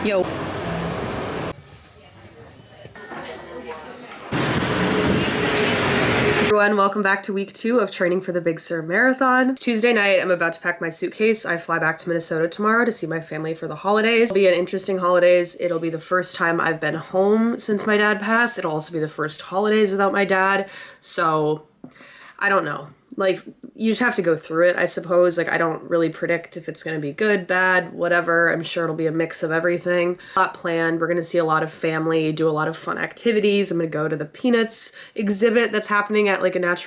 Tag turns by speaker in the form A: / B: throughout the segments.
A: Yo. Everyone, welcome back to week 2 of training for the Big Sur Marathon. It's Tuesday night, I'm about to pack my suitcase. I fly back to Minnesota tomorrow to see my family for the holidays. It'll be an interesting holidays. It'll be the first time I've been home since my dad passed. It'll also be the first holidays without my dad. So I don't know. Like, you just have to go through it, I suppose. Like, I don't really predict if it's gonna be good, bad, whatever. I'm sure it'll be a mix of everything. A lot planned. We're gonna see a lot of family, do a lot of fun activities. I'm gonna go to the Peanuts exhibit that's happening at like not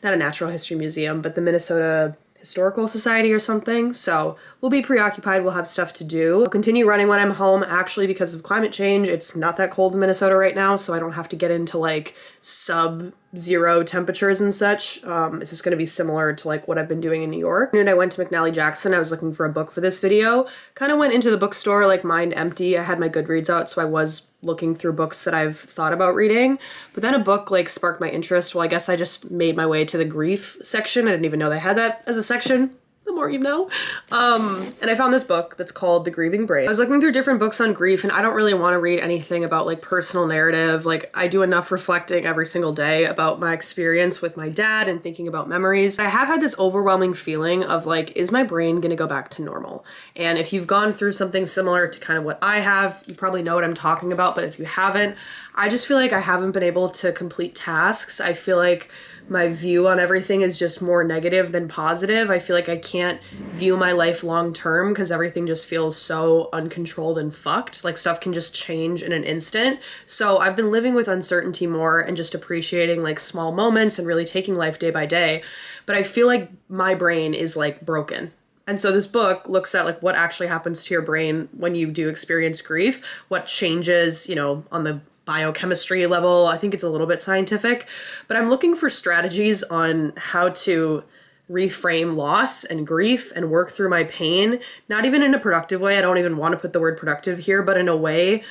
A: a natural history museum, but the Minnesota Historical Society or something. So we'll be preoccupied, we'll have stuff to do. I'll continue running when I'm home. Actually, because of climate change, it's not that cold in Minnesota right now, so I don't have to get into like sub-zero temperatures and such. It's just gonna be similar to like what I've been doing in New York. And I went to McNally Jackson. I was looking for a book for this video. Kind of went into the bookstore like mind empty. I had my Goodreads out, so I was looking through books that I've thought about reading. But then a book like sparked my interest. Well, I guess I just made my way to the grief section. I didn't even know they had that as a section. The more you know. And I found this book that's called The Grieving Brain. I was looking through different books on grief, and I don't really want to read anything about like personal narrative. Like, I do enough reflecting every single day about my experience with my dad and thinking about memories. I have had this overwhelming feeling of like, is my brain gonna go back to normal? And if you've gone through something similar to kind of what I have, you probably know what I'm talking about, but if you haven't, I just feel like I haven't been able to complete tasks. I feel like my view on everything is just more negative than positive. I feel like I can't view my life long term because everything just feels so uncontrolled and fucked. Like, stuff can just change in an instant. So I've been living with uncertainty more and just appreciating like small moments and really taking life day by day. But I feel like my brain is like broken. And so this book looks at like what actually happens to your brain when you do experience grief, what changes, you know, on the biochemistry level. I think it's a little bit scientific, but I'm looking for strategies on how to reframe loss and grief and work through my pain, not even in a productive way. I don't even want to put the word productive here, but in a way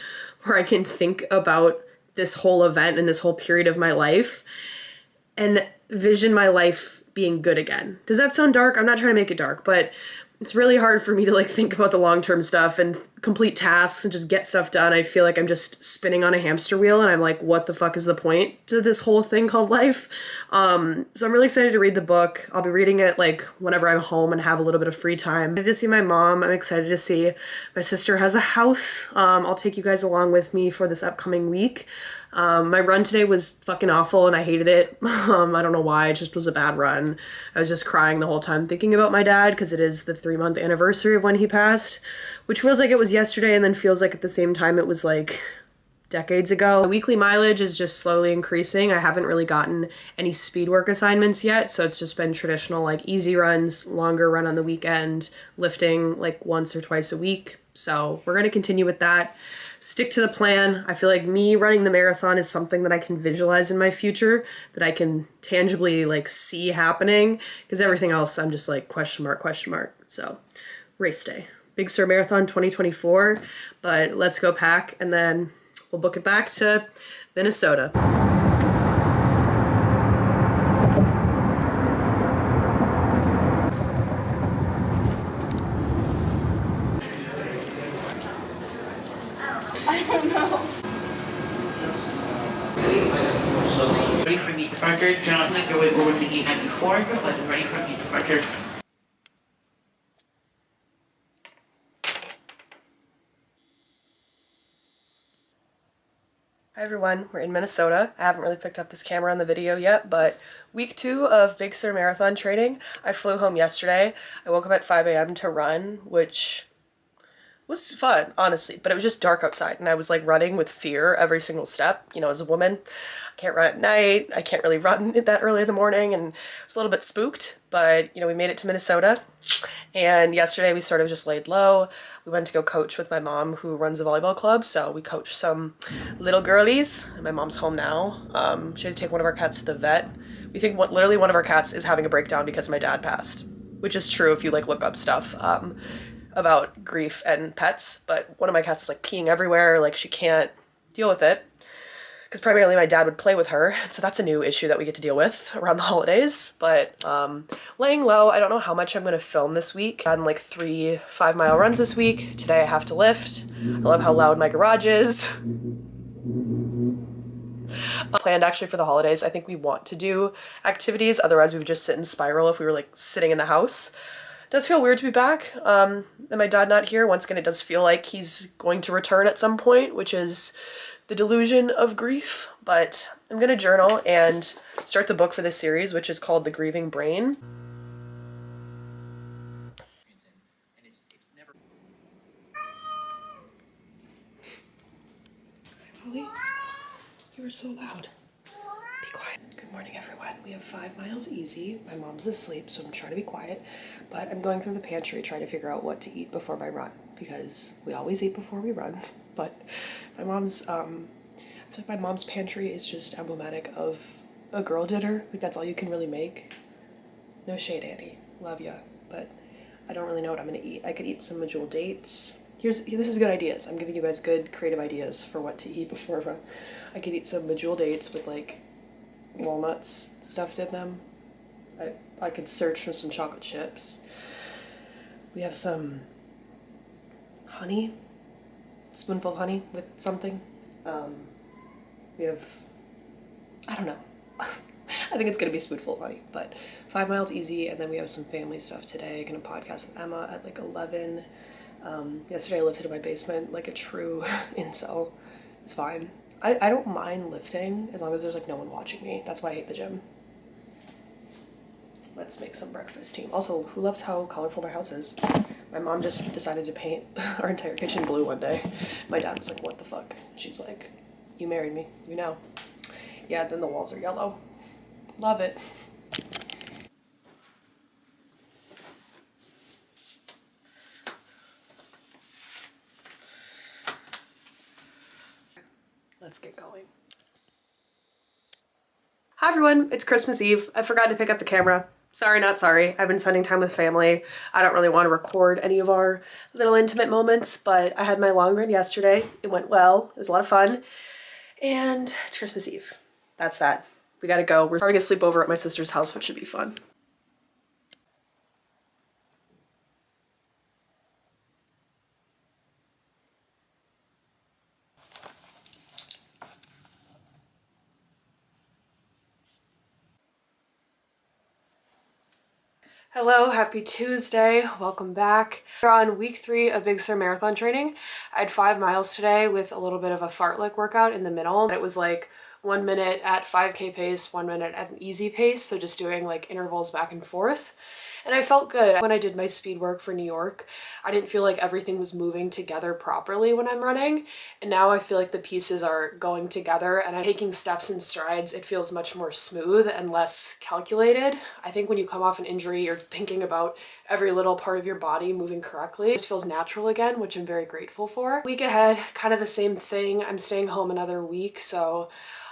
A: where I can think about this whole event and this whole period of my life and vision my life being good again. Does that sound dark? I'm not trying to make it dark, but it's really hard for me to like think about the long-term stuff and complete tasks and just get stuff done. I feel like I'm just spinning on a hamster wheel and I'm like, what the fuck is the point to this whole thing called life? So I'm really excited to read the book. I'll be reading it like whenever I'm home and have a little bit of free time. I'm excited to see my mom. I'm excited to see my sister has a house. I'll take you guys along with me for this upcoming week. My run today was fucking awful and I hated it. I don't know why, it just was a bad run. I was just crying the whole time thinking about my dad because it is the 3-month anniversary of when he passed, which feels like it was yesterday and then feels like at the same time it was like decades ago. The weekly mileage is just slowly increasing. I haven't really gotten any speed work assignments yet, so it's just been traditional like easy runs, longer run on the weekend, lifting like once or twice a week. So we're going to continue with that. Stick to the plan. I feel like me running the marathon is something that I can visualize in my future, that I can tangibly like see happening, because everything else I'm just like question mark, question mark. So race day, Big Sur Marathon 2024, but let's go pack and then we'll book it back to Minnesota.
B: I don't know.
C: Ready for meet departure. Turn on your way over to the gate 94, but ready for meet departure.
A: Hi everyone, we're in Minnesota. I haven't really picked up this camera on the video yet, but week 2 of Big Sur Marathon training. I flew home yesterday. I woke up at 5 a.m. to run, which was fun, honestly, but it was just dark outside and I was like running with fear every single step. You know, as a woman, I can't run at night. I can't really run that early in the morning, and I was a little bit spooked, but you know, we made it to Minnesota and yesterday we sort of just laid low. We went to go coach with my mom who runs a volleyball club, so we coached some little girlies and my mom's home now. She had to take one of our cats to the vet. We think literally one of our cats is having a breakdown because my dad passed, which is true if you like look up stuff about grief and pets, but one of my cats is like peeing everywhere, like she can't deal with it. because primarily my dad would play with her. So that's a new issue that we get to deal with around the holidays. But laying low, I don't know how much I'm going to film this week. I've done like 3 5-mile runs this week. Today I have to lift. I love how loud my garage is. Planned actually for the holidays. I think we want to do activities. Otherwise we would just sit and spiral if we were like sitting in the house. It does feel weird to be back. And my dad not here. Once again, it does feel like he's going to return at some point, which is the delusion of grief. But I'm gonna journal and start the book for this series, which is called The Grieving Brain. Molly, you are so loud. Be quiet. Good morning, everyone. We have 5 miles easy. My mom's asleep, so I'm trying to be quiet. But I'm going through the pantry trying to figure out what to eat before my run, because we always eat before we run. But my mom's, I feel like my mom's pantry is just emblematic of a girl dinner. Like that's all you can really make. No shade, Annie. Love ya. But I don't really know what I'm gonna eat. I could eat some medjool dates. This is good ideas. I'm giving you guys good creative ideas for what to eat before a run. I could eat some medjool dates with like walnuts stuffed in them. I could search for some chocolate chips. We have some honey, spoonful of honey with something. We have, I don't know. I think it's gonna be a spoonful of honey, but 5 miles easy, and then we have some family stuff today. Gonna podcast with Emma at like 11. Yesterday I lifted in my basement like a true incel. It's fine. I don't mind lifting as long as there's like no one watching me. That's why I hate the gym. Let's make some breakfast, team. Also, who loves how colorful my house is? My mom just decided to paint our entire kitchen blue one day. My dad was like, what the fuck? She's like, you married me, you know. Yeah, then the walls are yellow. Love it. Let's get going. Hi everyone, it's Christmas Eve. I forgot to pick up the camera. Sorry, not sorry. I've been spending time with family. I don't really want to record any of our little intimate moments, but I had my long run yesterday. It went well. It was a lot of fun. And it's Christmas Eve. That's that. We gotta go. We're having a sleepover at my sister's house, which should be fun. Hello, happy Tuesday. Welcome back. We're on week 3 of Big Sur Marathon training. I had 5 miles today with a little bit of a fartlek workout in the middle. It was like 1 minute at 5K pace, 1 minute at an easy pace. So just doing like intervals back and forth. And I felt good. When I did my speed work for New York, I didn't feel like everything was moving together properly when I'm running. And now I feel like the pieces are going together and I'm taking steps and strides. It feels much more smooth and less calculated. I think when you come off an injury, you're thinking about every little part of your body moving correctly. It just feels natural again, which I'm very grateful for. Week ahead, kind of the same thing. I'm staying home another week, so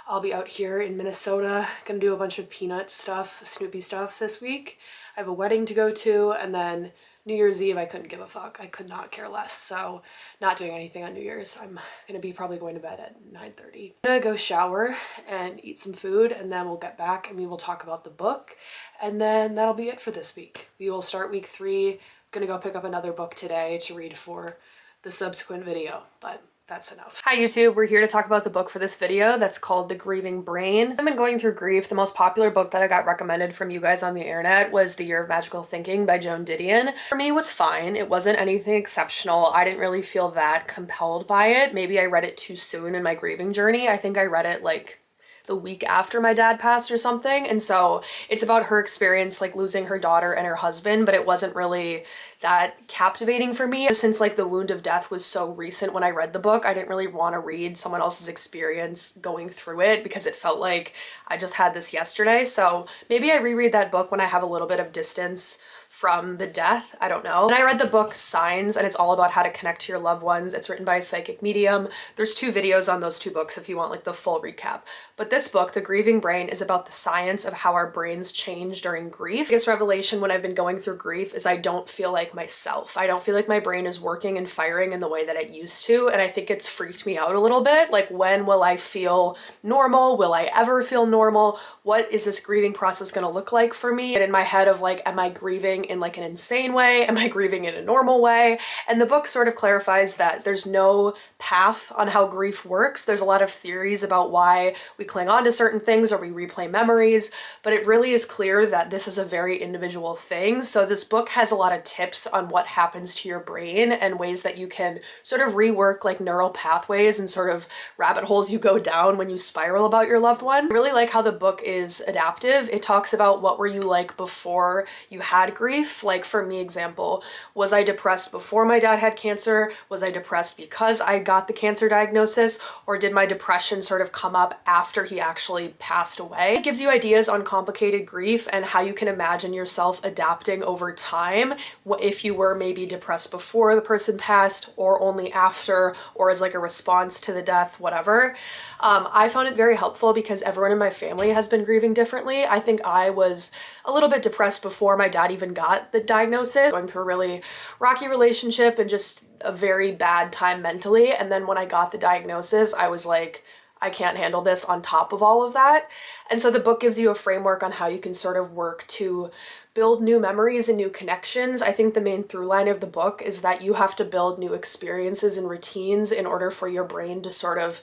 A: I'll be out here in Minnesota. Gonna do a bunch of peanut stuff, Snoopy stuff this week. I have a wedding to go to, and then New Year's Eve, I couldn't give a fuck. I could not care less, so not doing anything on New Year's. I'm gonna be probably going to bed at 9:30. I'm gonna go shower and eat some food, and then we'll get back and we will talk about the book, and then that'll be it for this week. We will start week 3. I'm gonna go pick up another book today to read for the subsequent video, but that's enough. Hi YouTube, we're here to talk about the book for this video that's called The Grieving Brain. I've been going through grief. The most popular book that I got recommended from you guys on the internet was The Year of Magical Thinking by Joan Didion. For me, it was fine. It wasn't anything exceptional. I didn't really feel that compelled by it. Maybe I read it too soon in my grieving journey. I think I read it like the week after my dad passed or something. And so it's about her experience like losing her daughter and her husband, but it wasn't really that captivating for me. Since like the wound of death was so recent when I read the book, I didn't really want to read someone else's experience going through it because it felt like I just had this yesterday. So maybe I reread that book when I have a little bit of distance from the death. I don't know. And I read the book Signs, and it's all about how to connect to your loved ones. It's written by a psychic medium. There's 2 videos on those 2 books if you want like the full recap. But this book, The Grieving Brain, is about the science of how our brains change during grief. The biggest revelation when I've been going through grief is I don't feel like myself. I don't feel like my brain is working and firing in the way that it used to, and I think it's freaked me out a little bit. Like, when will I feel normal? Will I ever feel normal? What is this grieving process going to look like for me? And in my head of like, am I grieving in like an insane way? Am I grieving in a normal way? And the book sort of clarifies that there's no path on how grief works. There's a lot of theories about why we cling on to certain things or we replay memories, but it really is clear that this is a very individual thing. So this book has a lot of tips on what happens to your brain and ways that you can sort of rework like neural pathways and sort of rabbit holes you go down when you spiral about your loved one. I really like how the book is adaptive. It talks about what were you like before you had grief. Like for me, example, was I depressed before my dad had cancer? Was I depressed because I got the cancer diagnosis? Or did my depression sort of come up after he actually passed away? It gives you ideas on complicated grief and how you can imagine yourself adapting over time if you were maybe depressed before the person passed or only after, or as like a response to the death, whatever. I found it very helpful because everyone in my family has been grieving differently. I think I was a little bit depressed before my dad even got the diagnosis, going through a really rocky relationship and just a very bad time mentally. And then when I got the diagnosis, I was like, I can't handle this on top of all of that. And so the book gives you a framework on how you can sort of work to build new memories and new connections. I think the main through line of the book is that you have to build new experiences and routines in order for your brain to sort of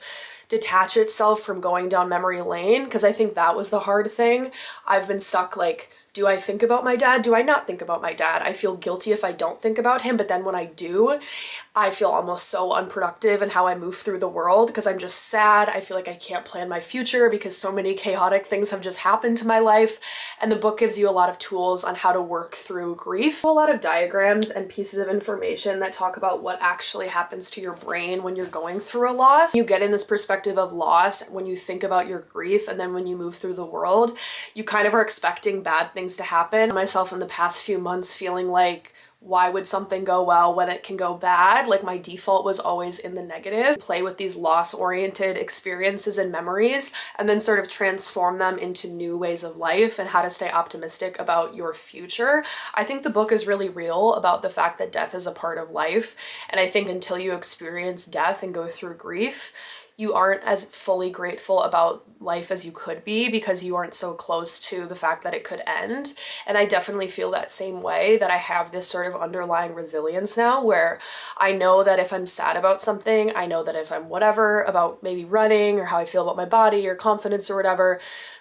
A: detach itself from going down memory lane, because I think that was the hard thing. I've been stuck like, do I think about my dad? Do I not think about my dad? I feel guilty if I don't think about him, but then when I do, I feel almost so unproductive in how I move through the world because I'm just sad. I feel like I can't plan my future because so many chaotic things have just happened to my life. And the book gives you a lot of tools on how to work through grief. A lot of diagrams and pieces of information that talk about what actually happens to your brain when you're going through a loss. You get in this perspective of loss when you think about your grief, and then when you move through the world, you kind of are expecting bad things to happen. Myself in the past few months feeling like, why would something go well when it can go bad? Like my default was always in the negative. Play with these loss-oriented experiences and memories and then sort of transform them into new ways of life and how to stay optimistic about your future. I think the book is really real about the fact that death is a part of life. And I think until you experience death and go through grief, you aren't as fully grateful about life as you could be because you aren't so close to the fact that it could end. And I definitely feel that same way, that I have this sort of underlying resilience now where I know that if I'm sad about something, I know that if I'm whatever about maybe running or how I feel about my body or confidence or whatever,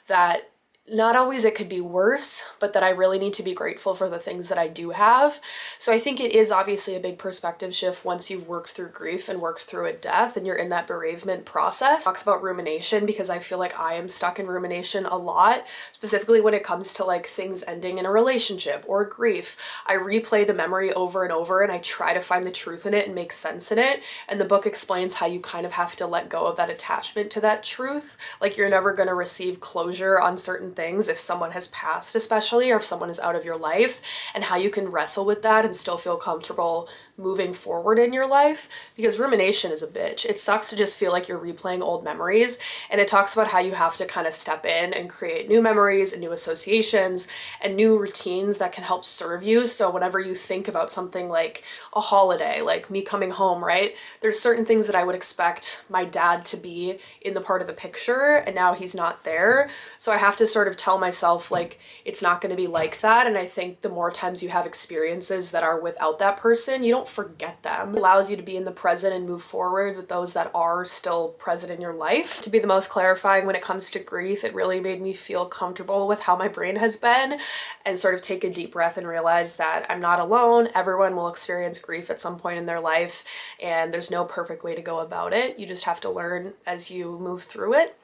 A: that not always it could be worse, but that I really need to be grateful for the things that I do have. So I think it is obviously a big perspective shift once you've worked through grief and worked through a death and you're in that bereavement process. It talks about rumination because I feel like I am stuck in rumination a lot, specifically when it comes to like things ending in a relationship or grief. I replay the memory over and over and I try to find the truth in it and make sense in it. And the book explains how you kind of have to let go of that attachment to that truth. Like you're never going to receive closure on certain things if someone has passed, especially, or if someone is out of your life, and how you can wrestle with that and still feel comfortable moving forward in your life, because rumination is a bitch. It sucks to just feel like you're replaying old memories, and it talks about how you have to kind of step in and create new memories and new associations and new routines that can help serve you. So whenever you think about something like a holiday, like me coming home, right? There's certain things that I would expect my dad to be in the part of the picture, and now he's not there. So I have to sort of tell myself like it's not going to be like that. And I think the more times you have experiences that are without that person, you don't forget them. It allows you to be in the present and move forward with those that are still present in your life. To be the most clarifying when it comes to grief, it really made me feel comfortable with how my brain has been and sort of take a deep breath and realize that I'm not alone. Everyone will experience grief at some point in their life, and there's no perfect way to go about it. You just have to learn as you move through it.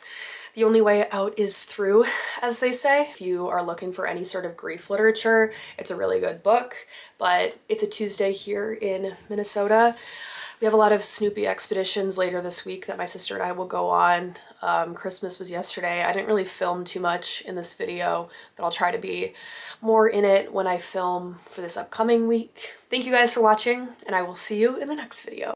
A: The only way out is through, as they say. If you are looking for any sort of grief literature, it's a really good book, but it's a Tuesday here in Minnesota. We have a lot of Snoopy expeditions later this week that my sister and I will go on. Christmas was yesterday. I didn't really film too much in this video, but I'll try to be more in it when I film for this upcoming week. Thank you guys for watching, and I will see you in the next video.